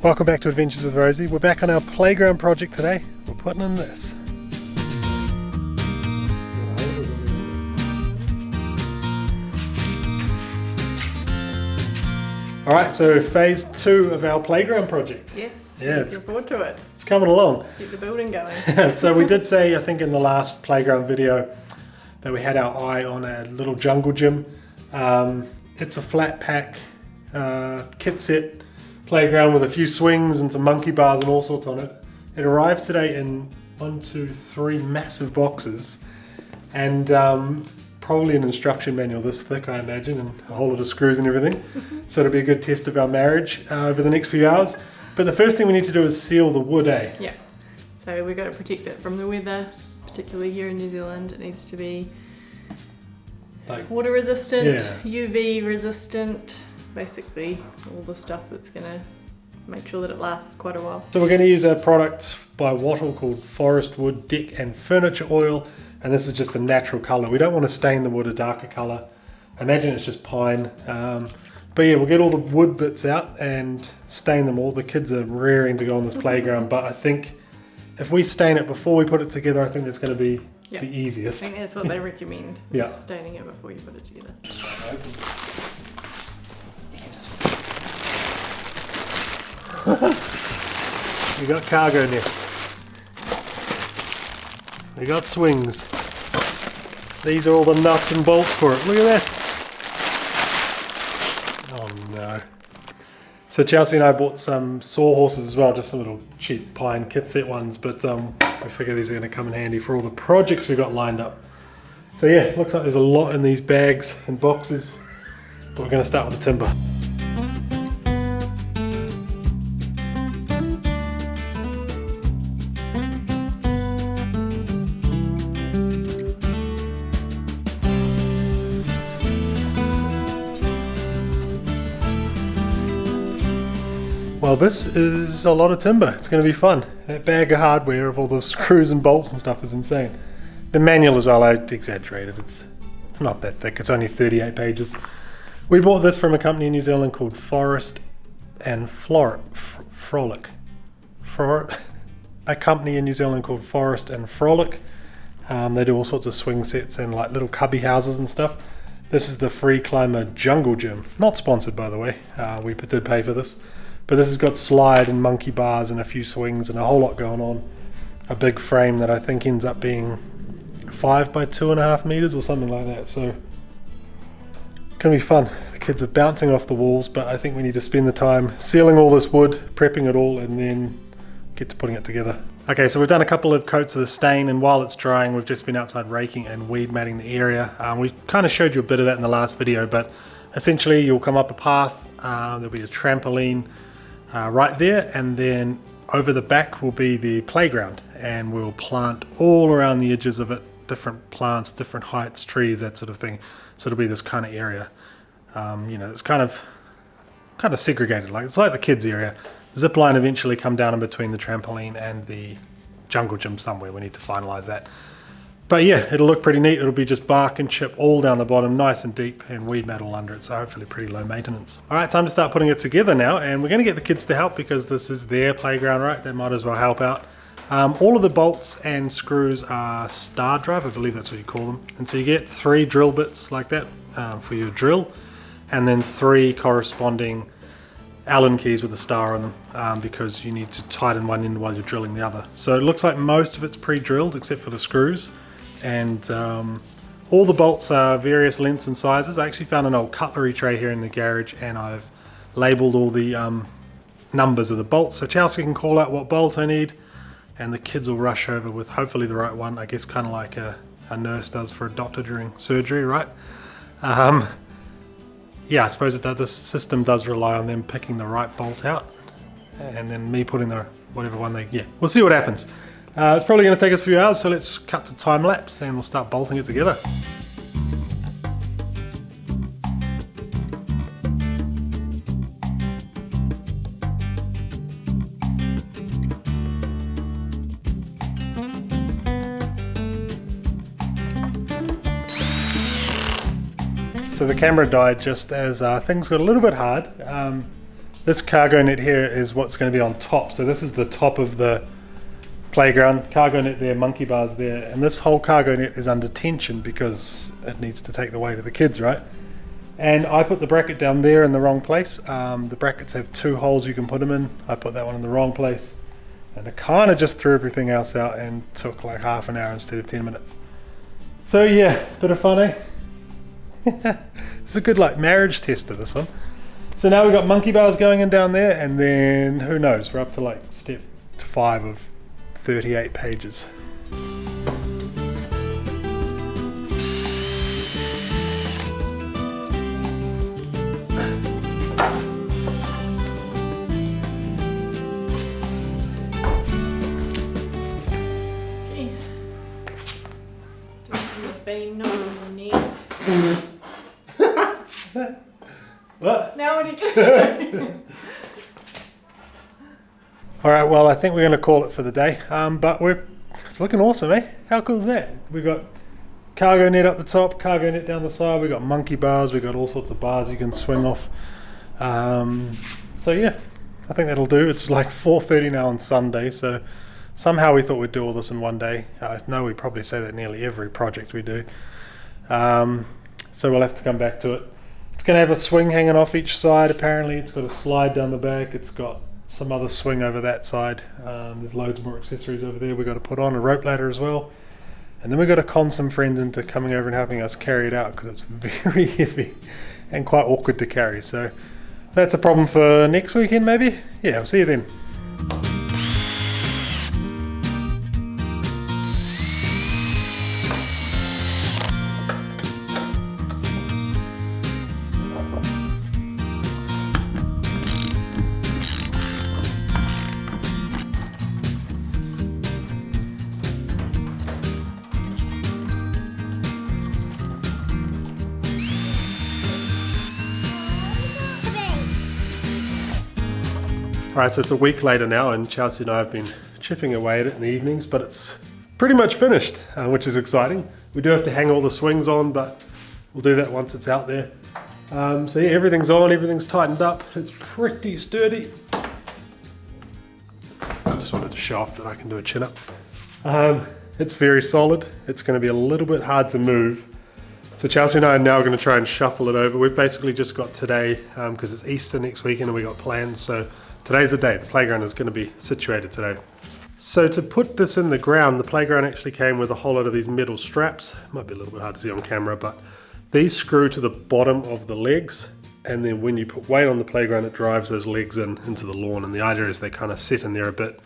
Welcome back to Adventures with Rosie. We're back on our playground project today. We're putting in this. Alright, so phase 2 of our playground project. Yes, yeah, looking forward to it. It's coming along. Keep the building going. So we did say, I think in the last playground video, that we had our eye on a little jungle gym. It's a flat pack kit set playground with a few swings and some monkey bars and all sorts on it. It arrived today in 1, 2, 3 massive boxes and probably an instruction manual this thick, I imagine, and a whole lot of screws and everything. So it'll be a good test of our marriage over the next few hours. But the first thing we need to do is seal the wood, eh? Yeah, so we've got to protect it from the weather, particularly here in New Zealand. It needs to be like water resistant, UV resistant, basically all the stuff that's going to make sure that it lasts quite a while. So we're going to use a product by Wattle called Forest Wood Deck and Furniture Oil, and this is just a natural colour. We don't want to stain the wood a darker colour. I imagine it's just pine. But yeah, we'll get all the wood bits out and stain them all. The kids are raring to go on this playground, but I think if we stain it before we put it together, I think that's going to be the easiest. I think that's what they recommend, staining it before you put it together. We got cargo nets. We got swings. These are all the nuts and bolts for it. Look at that. Oh no. So Chelsea and I bought some sawhorses as well, just some little cheap pine kit set ones, but we figure these are going to come in handy for all the projects we've got lined up. So yeah, looks like there's a lot in these bags and boxes, but we're going to start with the timber. Well, this is a lot of timber. It's going to be fun. That bag of hardware of all the screws and bolts and stuff is insane. The manual as well, I exaggerated. It's not that thick. It's only 38 pages. We bought this from a company in New Zealand called Forest and Frolic. A company in New Zealand called Forest and Frolic. They do all sorts of swing sets and like little cubby houses and stuff. This is the Free Climber Jungle Gym. Not sponsored, by the way. We did pay for this. But this has got slide and monkey bars and a few swings and a whole lot going on. A big frame that I think ends up being 5 by 2.5 meters or something like that. So it's going to be fun. The kids are bouncing off the walls, but I think we need to spend the time sealing all this wood, prepping it all, and then get to putting it together. Okay, so we've done a couple of coats of the stain, and while it's drying, we've just been outside raking and weed matting the area. We kind of showed you a bit of that in the last video, but essentially you'll come up a path, there'll be a trampoline right there, and then over the back will be the playground, and we'll plant all around the edges of it different plants, different heights, trees, that sort of thing. So it'll be this kind of area. It's kind of segregated, like it's like the kids area. Zip line eventually come down in between the trampoline and the jungle gym somewhere. We need to finalize that. But yeah, it'll look pretty neat. It'll be just bark and chip all down the bottom, nice and deep, and weed mat all under it, so hopefully pretty low maintenance. All right, time to start putting it together now, and we're going to get the kids to help because this is their playground, right? They might as well help out. All of the bolts and screws are star drive, I believe that's what you call them. And so you get 3 drill bits like that for your drill, and then 3 corresponding Allen keys with a star on them because you need to tighten one end while you're drilling the other. So it looks like most of it's pre-drilled except for the screws. And all the bolts are various lengths and sizes. I actually found an old cutlery tray here in the garage, and I've labelled all the numbers of the bolts, so Chelsea can call out what bolt I need, and the kids will rush over with hopefully the right one. I guess kind of like a nurse does for a doctor during surgery, right? Yeah, I suppose this system does rely on them picking the right bolt out, and then me putting the whatever one we'll see what happens. It's probably going to take us a few hours, so let's cut to time lapse and we'll start bolting it together. So the camera died just as things got a little bit hard. This cargo net here is what's going to be on top. So this is the top of the playground. Cargo net there, monkey bars there, and this whole cargo net is under tension because it needs to take the weight of the kids, right? And I put the bracket down there in the wrong place. The brackets have 2 holes you can put them in. I put that one in the wrong place. And I kind of just threw everything else out and took like half an hour instead of 10 minutes. So yeah, bit of fun, eh? It's a good like marriage tester, this one. So now we've got monkey bars going in down there, and then who knows, we're up to like step 5 of 38 pages. Beam not on the net. What? Now what are you going to do? Alright, well I think we're going to call it for the day, but it's looking awesome, eh? How cool is that? We've got cargo net up the top, cargo net down the side, we've got monkey bars, we've got all sorts of bars you can swing off. So yeah, I think that'll do. It's like 4:30 now on Sunday, so somehow we thought we'd do all this in one day. I know we probably say that nearly every project we do. So we'll have to come back to it. It's going to have a swing hanging off each side apparently. It's got a slide down the back. It's got some other swing over that side. There's loads more accessories over there we've got to put on, a rope ladder as well. And then we've got to con some friends into coming over and helping us carry it out because it's very heavy and quite awkward to carry. So that's a problem for next weekend maybe. Yeah, I'll see you then. Alright, so it's a week later now and Chelsea and I have been chipping away at it in the evenings, but it's pretty much finished, which is exciting. We do have to hang all the swings on, but we'll do that once it's out there. So yeah, everything's on, everything's tightened up. It's pretty sturdy. I just wanted to show off that I can do a chin up. It's very solid. It's going to be a little bit hard to move. So Chelsea and I are now going to try and shuffle it over. We've basically just got today, because it's Easter next weekend and we got plans, so today's the day. The playground is going to be situated today. So to put this in the ground, the playground actually came with a whole lot of these metal straps. Might be a little bit hard to see on camera, but these screw to the bottom of the legs, and then when you put weight on the playground, it drives those legs into the lawn, and the idea is they kind of sit in there a bit.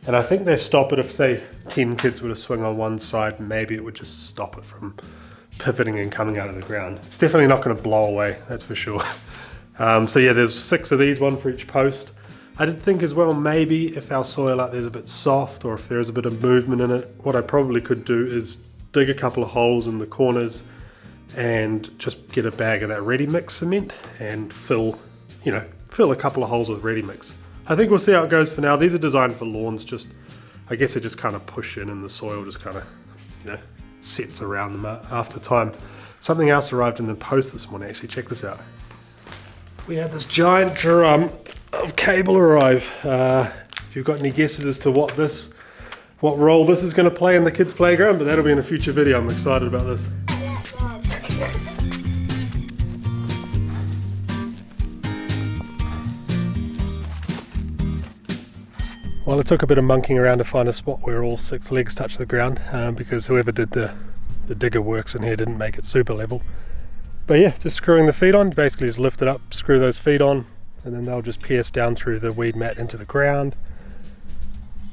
And I think they stop it if, say, 10 kids were to swing on one side, maybe it would just stop it from pivoting and coming out of the ground. It's definitely not going to blow away, that's for sure. So yeah, there's 6 of these, one for each post. I did think as well, maybe if our soil out there's a bit soft or if there is a bit of movement in it, what I probably could do is dig a couple of holes in the corners and just get a bag of that ready mix cement and fill a couple of holes with ready mix. I think we'll see how it goes for now. These are designed for lawns, I guess they just kind of push in and the soil just kind of, sets around them after time. Something else arrived in the post this morning, actually, check this out. We had this giant drum of cable arrive. If you've got any guesses as to what role this is going to play in the kids' playground, but that'll be in a future video. I'm excited about this. Well, it took a bit of monkeying around to find a spot where all 6 legs touch the ground, because whoever did the digger works in here didn't make it super level. But yeah, just screwing the feet on, basically just lift it up, screw those feet on, and then they'll just pierce down through the weed mat into the ground.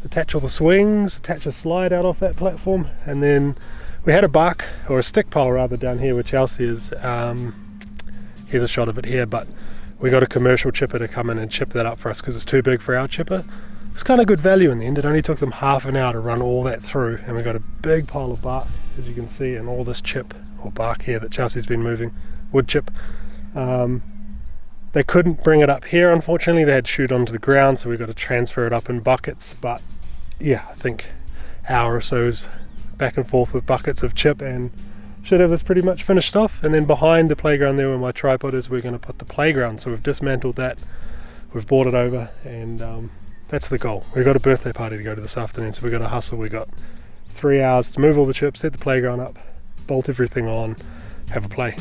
Attach all the swings, attach a slide out off that platform, and then we had a stick pile rather down here where Chelsea is. Here's a shot of it here, but we got a commercial chipper to come in and chip that up for us because it's too big for our chipper. It's kind of good value in the end. It only took them half an hour to run all that through, and we got a big pile of bark, as you can see, and all this chip or bark here that Chelsea's been moving, wood chip. They couldn't bring it up here, unfortunately. They had to shoot onto the ground, so we've got to transfer it up in buckets. But yeah, I think an hour or so's back and forth with buckets of chip and should have this pretty much finished off. And then behind the playground there where my tripod is, we're going to put the playground. So we've dismantled that we've brought it over, and that's the goal. We've got a birthday party to go to this afternoon, so we've got to hustle. We've got 3 hours to move all the chips, set the playground up, bolt everything on, have a play.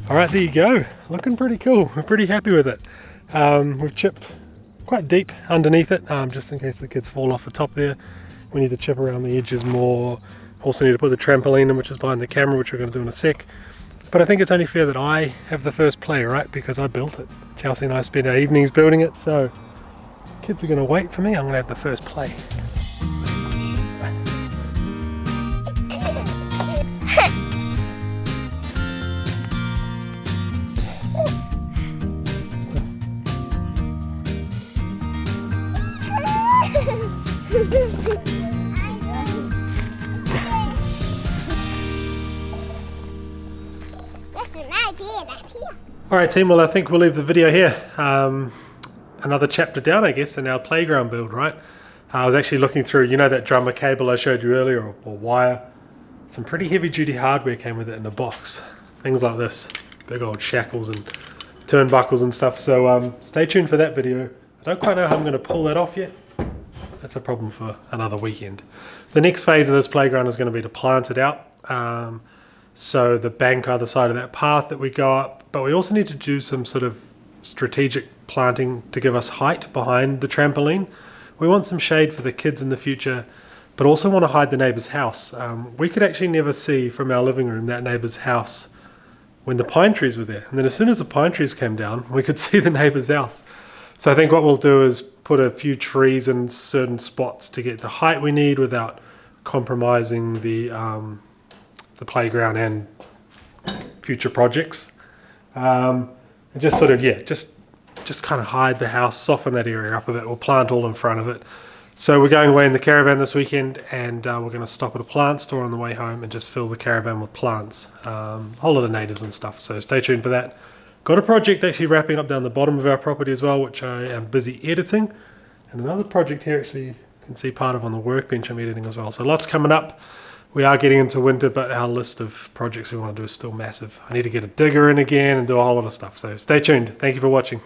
Alright, there you go. Looking pretty cool. We're pretty happy with it. We've chipped quite deep underneath it, just in case the kids fall off the top there. We need to chip around the edges more. Also need to put the trampoline in, which is behind the camera, which we're going to do in a sec. But I think it's only fair that I have the first play, right? Because I built it. Chelsea and I spent our evenings building it, so kids are going to wait for me. I'm going to have the first play. Alright team, well I think we'll leave the video here. Another chapter down I guess in our playground build, right? I was actually looking through, you know that drummer cable I showed you earlier, or wire? Some pretty heavy duty hardware came with it in a box. Things like this, big old shackles and turnbuckles and stuff, so stay tuned for that video. I don't quite know how I'm going to pull that off yet. That's a problem for another weekend. The next phase of this playground is going to be to plant it out. So the bank either side of that path that we go up, but we also need to do some sort of strategic planting to give us height behind the trampoline. We want some shade for the kids in the future, but also want to hide the neighbour's house. We could actually never see from our living room that neighbour's house when the pine trees were there. And then as soon as the pine trees came down, we could see the neighbour's house. So I think what we'll do is put a few trees in certain spots to get the height we need without compromising the playground and future projects. And just sort of, yeah, just kind of hide the house, soften that area up a bit. We'll plant all in front of it. So we're going away in the caravan this weekend, and we're going to stop at a plant store on the way home and just fill the caravan with plants. A whole lot of natives and stuff, so stay tuned for that. Got a project actually wrapping up down the bottom of our property as well, which I am busy editing. And another project here actually you can see part of on the workbench I'm editing as well. So lots coming up. We are getting into winter, but our list of projects we want to do is still massive. I need to get a digger in again and do a whole lot of stuff. So stay tuned. Thank you for watching.